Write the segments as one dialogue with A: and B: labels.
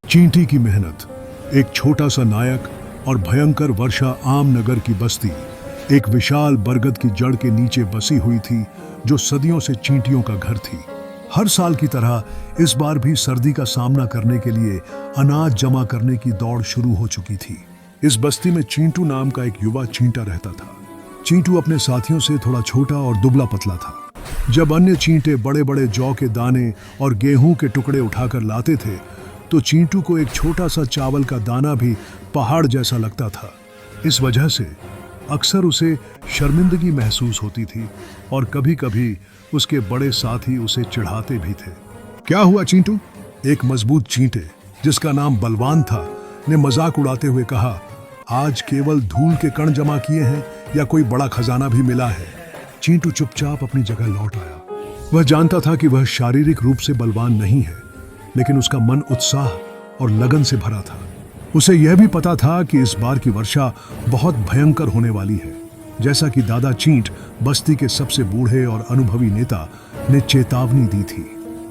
A: चींटी की मेहनत। एक छोटा सा नायक और भयंकर वर्षा आम नगर की बस्ती एक विशाल बरगद की जड़ के नीचे बसी हुई थी, जो सदियों से चींटियों का घर थी। हर साल की तरह इस बार भी सर्दी का सामना करने के लिए अनाज जमा करने की दौड़ शुरू हो चुकी थी। इस बस्ती में चींटू नाम का एक युवा चींटा रहता था। चींटू अपने साथियों से थोड़ा छोटा और दुबला पतला था। जब अन्य चींटे बड़े बड़े जौ के दाने और गेहूं के टुकड़े उठाकर लाते थे, तो चींटू को एक छोटा सा चावल का दाना भी पहाड़ जैसा लगता था। इस वजह से अक्सर उसे शर्मिंदगी महसूस होती थी और कभी कभी उसके बड़े साथी उसे चिढ़ाते भी थे। क्या हुआ चींटू? एक मजबूत चींटे जिसका नाम बलवान था ने मजाक उड़ाते हुए कहा, आज केवल धूल के कण जमा किए हैं या कोई बड़ा खजाना भी मिला है? चींटू चुपचाप अपनी जगह लौट आया। वह जानता था कि वह शारीरिक रूप से बलवान नहीं है, लेकिन उसका मन उत्साह और लगन से भरा था। उसे यह भी पता था कि इस बार की वर्षा बहुत भयंकर होने वाली है, जैसा कि दादा चींट, बस्ती के सबसे बूढ़े और अनुभवी नेता, ने चेतावनी दी थी।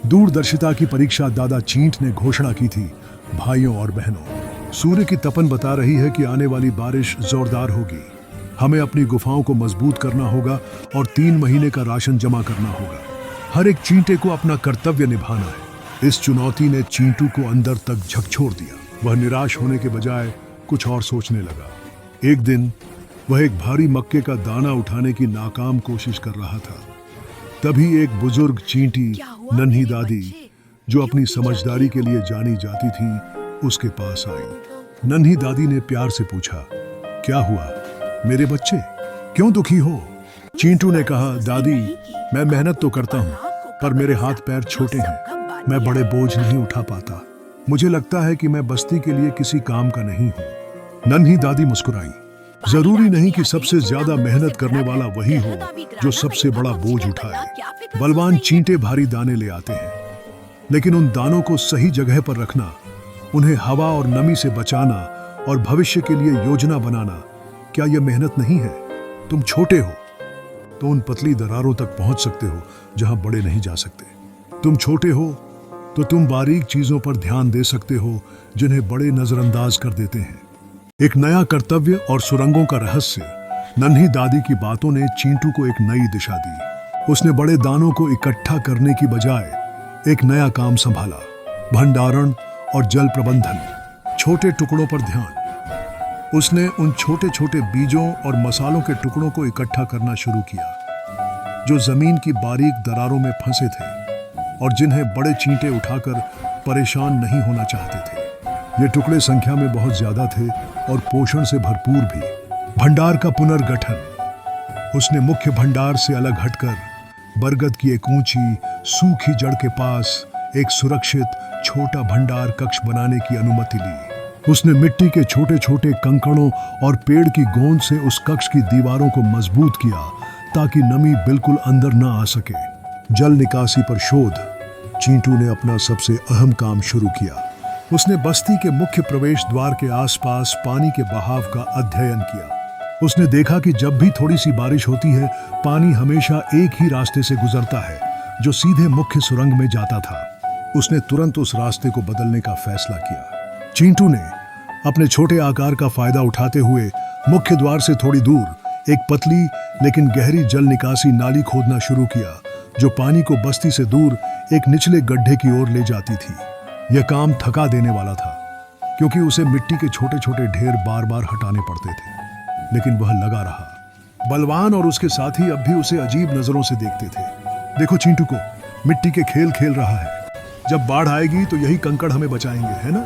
A: दूरदर्शिता की परीक्षा दादा चींट ने घोषणा की थी। भाइयों और बहनों, सूर्य की तपन बता रही है कि आने वाली बारिश जोरदार होगी। हमें अपनी गुफाओं को मजबूत करना होगा और 3 महीने का राशन जमा करना होगा। हर एक चींटे को अपना कर्तव्य निभाना है। इस चुनौती ने चींटू को अंदर तक झकझोर दिया। वह निराश होने के बजाय कुछ और सोचने लगा। एक दिन वह एक भारी मक्के का दाना उठाने की नाकाम कोशिश कर रहा था। तभी एक बुजुर्ग चींटी, नन्ही दादी, जो अपनी समझदारी के लिए जानी जाती थी, उसके पास आई। नन्ही दादी ने प्यार से पूछा, क्या हुआ मेरे बच्चे, क्यों दुखी हो? चींटू ने कहा, दादी, मैं मेहनत तो करता हूँ, पर मेरे हाथ पैर छोटे हैं। मैं बड़े बोझ नहीं उठा पाता। मुझे लगता है कि मैं बस्ती के लिए किसी काम का नहीं हूँ। नन्ही दादी मुस्कुराई। जरूरी नहीं कि सबसे ज्यादा मेहनत करने वाला वही हो जो सबसे बड़ा बोझ उठाए। बलवान चींटे भारी दाने ले आते हैं, लेकिन उन दानों को सही जगह पर रखना, उन्हें हवा और नमी से बचाना और भविष्य के लिए योजना बनाना, क्या यह मेहनत नहीं है? तुम छोटे हो तो उन पतली दरारों तक पहुंच सकते हो जहां बड़े नहीं जा सकते। तुम छोटे हो तो तुम बारीक चीजों पर ध्यान दे सकते हो जिन्हें बड़े नजरअंदाज कर देते हैं। एक नया कर्तव्य और सुरंगों का रहस्य। नन्ही दादी की बातों ने चींटू को एक नई दिशा दी। उसने बड़े दानों को इकट्ठा करने की बजाय एक नया काम संभाला, भंडारण और जल प्रबंधन। छोटे टुकड़ों पर ध्यान। उसने उन छोटे छोटे बीजों और मसालों के टुकड़ों को इकट्ठा करना शुरू किया, जो जमीन की बारीक दरारों में फंसे थे और जिन्हें बड़े चींटे उठाकर परेशान नहीं होना चाहते थे। ये टुकड़े संख्या में बहुत ज्यादा थे और पोषण से भरपूर भी। भंडार का पुनर्गठन। उसने मुख्य भंडार से अलग हटकर बरगद की एक ऊंची सूखी जड़ के पास एक सुरक्षित छोटा भंडार कक्ष बनाने की अनुमति ली। उसने मिट्टी के छोटे छोटे कंकड़ों और पेड़ की गोंद से उस कक्ष की दीवारों को मजबूत किया ताकि नमी बिल्कुल अंदर न आ सके। जल निकासी पर शोध। चींटू ने अपना सबसे अहम काम शुरू किया। उसने बस्ती के मुख्य प्रवेश द्वार के आसपास पानी के बहाव का अध्ययन किया। उसने देखा कि जब भी थोड़ी सी बारिश होती है, पानी हमेशा एक ही रास्ते से गुजरता है, जो सीधे मुख्य सुरंग में जाता था। उसने तुरंत उस रास्ते को बदलने का फैसला किया। चींटू ने अपने छोटे आकार का फायदा उठाते हुए मुख्य द्वार से थोड़ी दूर एक पतली लेकिन गहरी जल निकासी नाली खोदना शुरू किया, जो पानी को बस्ती से दूर एक निचले गड्ढे की ओर ले जाती थी। यह काम थका देने वाला था, क्योंकि उसे मिट्टी के छोटे छोटे ढेर बार बार हटाने पड़ते थे, लेकिन वह लगा रहा। बलवान और उसके साथी अब भी उसे अजीब नजरों से देखते थे। देखो चींटू को मिट्टी के खेल खेल रहा है। जब बाढ़ आएगी तो यही कंकड़ हमें बचाएंगे, है ना?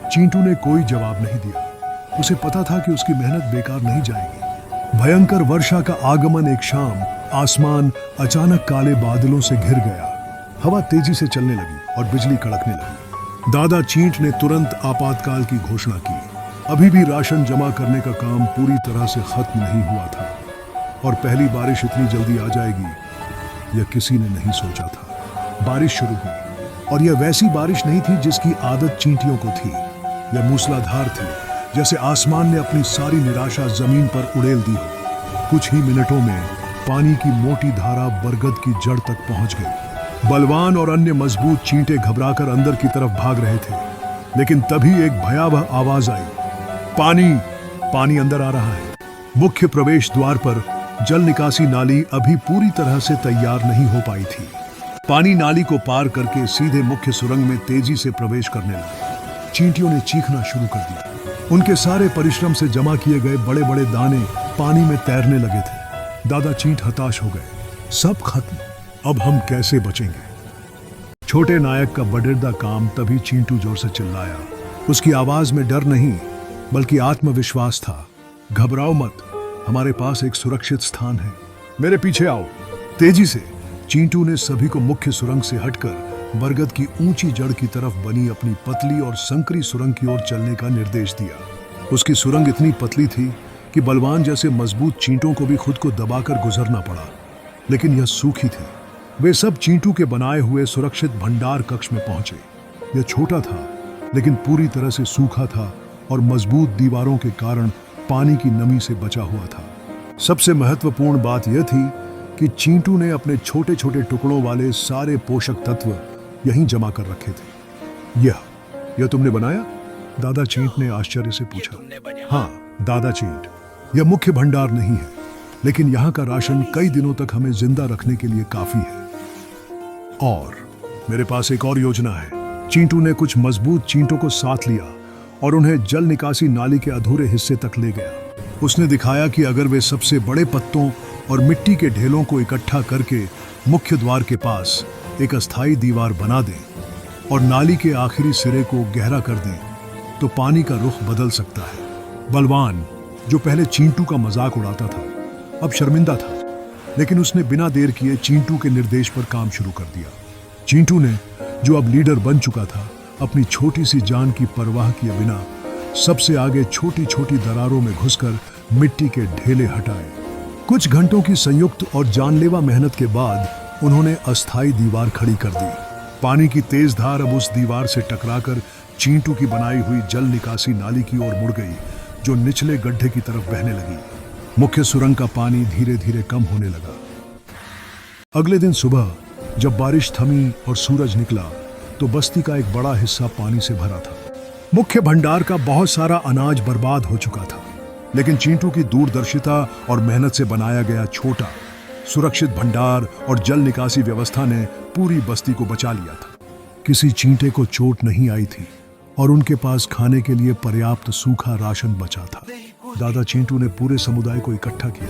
A: चींटू ने कोई जवाब नहीं दिया। उसे पता था कि उसकी मेहनत बेकार नहीं जाएगी। भयंकर वर्षा का आगमन। एक शाम आसमान अचानक काले बादलों से घिर गया। हवा तेजी से चलने लगी और बिजली कड़कने लगी। दादा चींट ने तुरंत आपातकाल की घोषणा की। अभी भी राशन जमा करने का काम पूरी तरह से खत्म नहीं हुआ था और पहली बारिश इतनी जल्दी आ जाएगी, यह किसी ने नहीं सोचा था। बारिश शुरू हुई और यह वैसी बारिश नहीं थी जिसकी आदत चींटियों को थी। यह मूसलाधार थी, जैसे आसमान ने अपनी सारी निराशा जमीन पर उड़ेल दी हो। कुछ ही मिनटों में पानी की मोटी धारा बरगद की जड़ तक पहुंच गई। बलवान और अन्य मजबूत चींटे घबराकर अंदर की तरफ भाग रहे थे। लेकिन तभी एक भयावह आवाज आई, पानी, पानी अंदर आ रहा है। मुख्य प्रवेश द्वार पर जल निकासी नाली अभी पूरी तरह से तैयार नहीं हो पाई थी। पानी नाली को पार करके सीधे मुख्य सुरंग में तेजी से प्रवेश करने लगा। चींटियों ने चीखना शुरू कर दिया। उनके सारे परिश्रम से जमा किए गए बड़े बड़े दाने पानी में तैरने लगे थे। दादा चींट हताश हो गए। सब खत्म, अब हम कैसे बचेंगे? छोटे नायक का बड़िरदा काम तभी चींटू जोर से चिल्लाया। उसकी आवाज में डर नहीं बल्कि आत्मविश्वास था। घबराओ मत, हमारे पास एक सुरक्षित स्थान है, मेरे पीछे आओ। तेजी से चींटू ने सभी को मुख्य सुरंग से हटकर बरगद की ऊंची जड़ की तरफ बनी अपनी पतली और संकरी सुरंग की ओर चलने का निर्देश दिया। उसकी सुरंग इतनी पतली थी कि बलवान जैसे मजबूत चींटों को भी खुद को दबाकर गुजरना पड़ा, लेकिन यह सूखी थी। वे सब चींटू के बनाए हुए सुरक्षित भंडार कक्ष में पहुंचे। यह छोटा था लेकिन पूरी तरह से सूखा था और मजबूत दीवारों के कारण पानी की नमी से बचा हुआ था। सबसे महत्वपूर्ण बात यह थी कि चींटू ने अपने छोटे छोटे टुकड़ों वाले सारे पोषक तत्व यहीं जमा कर रखे थे। यह तुमने बनाया? दादा चींट ने आश्चर्य से पूछा। हाँ दादा चींट, यह मुख्य भंडार नहीं है, लेकिन यहाँ का राशन कई दिनों तक हमें जिंदा रखने के लिए काफी है। और मेरे पास एक और योजना है। चींटू ने कुछ मजबूत चींटों को साथ लिया और उन्हें जल निकासी नाली के अधूरे हिस्से तक ले गया। उसने दिखाया कि अगर वे सबसे बड़े पत्तों और मिट्टी के ढेलों को इकट्ठा करके मुख्य द्वार के पास एक अस्थायी दीवार बना दें और नाली के आखिरी सिरे को गहरा कर दें तो पानी का रुख बदल सकता है। बलवान, जो पहले चींटू का मजाक उड़ाता था, अब शर्मिंदा था, लेकिन उसने बिना देर किए चींटू के निर्देश पर काम शुरू कर दिया। चींटू ने, जो अब लीडर बन चुका था, अपनी छोटी सी जान की परवाह किए बिना सबसे आगे छोटी छोटी दरारों में घुसकर मिट्टी के ढेले हटाए। कुछ घंटों की संयुक्त और जानलेवा मेहनत के बाद उन्होंने अस्थायी दीवार खड़ी कर दी। पानी की तेज धार अब उस दीवार से टकराकर चींटू की बनाई हुई जल निकासी नाली की ओर मुड़ गई, जो निचले गड्ढे की तरफ बहने लगी। मुख्य सुरंग का पानी धीरे धीरे कम होने लगा। अगले दिन सुबह जब बारिश थमी और सूरज निकला तो बस्ती का एक बड़ा हिस्सा पानी से भरा था। मुख्य भंडार का बहुत सारा अनाज बर्बाद हो चुका था, लेकिन चींटू की दूरदर्शिता और मेहनत से बनाया गया छोटा सुरक्षित भंडार और जल निकासी व्यवस्था ने पूरी बस्ती को बचा लिया था। किसी चींटे को चोट नहीं आई थी और उनके पास खाने के लिए पर्याप्त सूखा राशन बचा था। दादा चींटू ने पूरे समुदाय को इकट्ठा किया।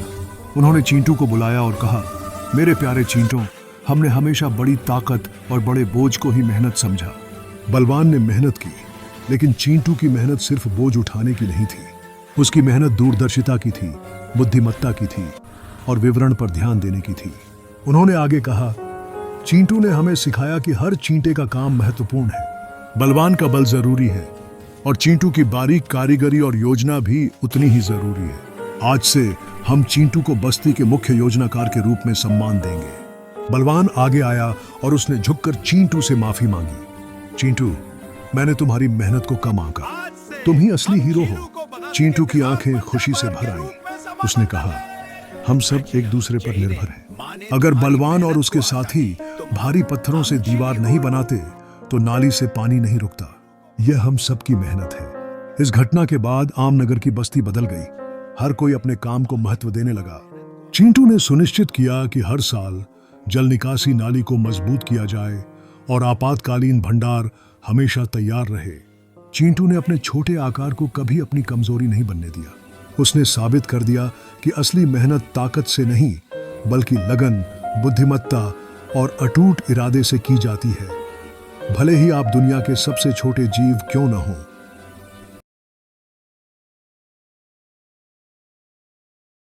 A: उन्होंने चींटू को बुलाया और कहा, मेरे प्यारे चींटों, हमने हमेशा बड़ी ताकत और बड़े बोझ को ही मेहनत समझा। बलवान ने मेहनत की, लेकिन चींटू की मेहनत सिर्फ बोझ उठाने की नहीं थी। उसकी मेहनत दूरदर्शिता की थी, बुद्धिमत्ता की थी और विवरण पर ध्यान देने की थी। उन्होंने आगे कहा, चींटू ने हमें सिखाया कि हर चींटे का काम महत्वपूर्ण है। बलवान का बल जरूरी है और चींटू की बारीक कारीगरी और योजना भी उतनी ही जरूरी है। आज से हम चींटू को बस्ती के मुख्य योजनाकार के रूप में सम्मान देंगे। बलवान आगे आया और उसने झुककर चींटू से माफी मांगी। चींटू, मैंने तुम्हारी मेहनत को कम आंका, तुम ही असली हीरो हो। चींटू की आंखें खुशी से भर आईं। उसने कहा, हम सब एक दूसरे पर निर्भर हैं। अगर बलवान और उसके साथी भारी पत्थरों से दीवार नहीं बनाते तो नाली से पानी नहीं रुकता। यह हम सब की मेहनत है। इस घटना के बाद आमनगर की बस्ती बदल गई। हर कोई अपने काम को महत्व देने लगा। चींटू ने सुनिश्चित किया कि हर साल जल निकासी नाली को मजबूत किया जाए और आपातकालीन भंडार हमेशा तैयार रहे। चींटू ने अपने छोटे आकार को कभी अपनी कमजोरी नहीं बनने दिया। उसने साबित कर दिया कि असली मेहनत ताकत से नहीं बल्कि लगन, बुद्धिमत्ता और अटूट इरादे से की जाती है। भले ही आप दुनिया के सबसे छोटे जीव क्यों न हों।